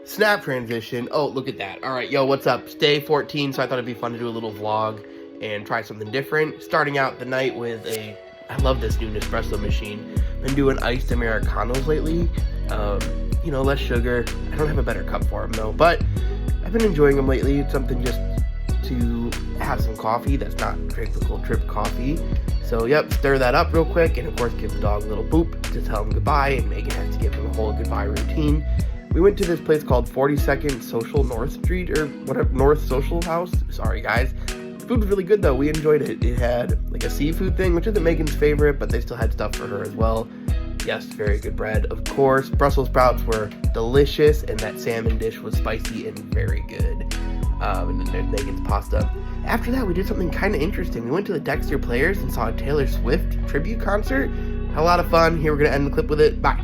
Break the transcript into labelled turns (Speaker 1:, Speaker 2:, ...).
Speaker 1: Snap transition. Oh, look at that. All right, yo, what's up? It's day 14, so I thought it'd be fun to do a little vlog and try something different. Starting out the night with I love this new Nespresso machine. Been doing iced Americanos lately. Less sugar. I don't have a better cup for them though, but I've been enjoying them lately. It's something just to have some coffee that's not typical drip coffee. So yep, stir that up real quick, and of course give the dog a little boop to tell him goodbye, and Megan has to give him a whole goodbye routine. We went to this place called 42nd Social North Street, or whatever, North Social House. Sorry guys. Food was really good though. We enjoyed it. It had like a seafood thing, which isn't Megan's favorite, but they still had stuff for her as well. Yes, very good bread, of course. Brussels sprouts were delicious, and that salmon dish was spicy and very good. And then there's Megan's pasta. After that, we did something kind of interesting. We went to the Dexter Players and saw a Taylor Swift tribute concert. Had a lot of fun. Here, we're going to end the clip with it. Bye.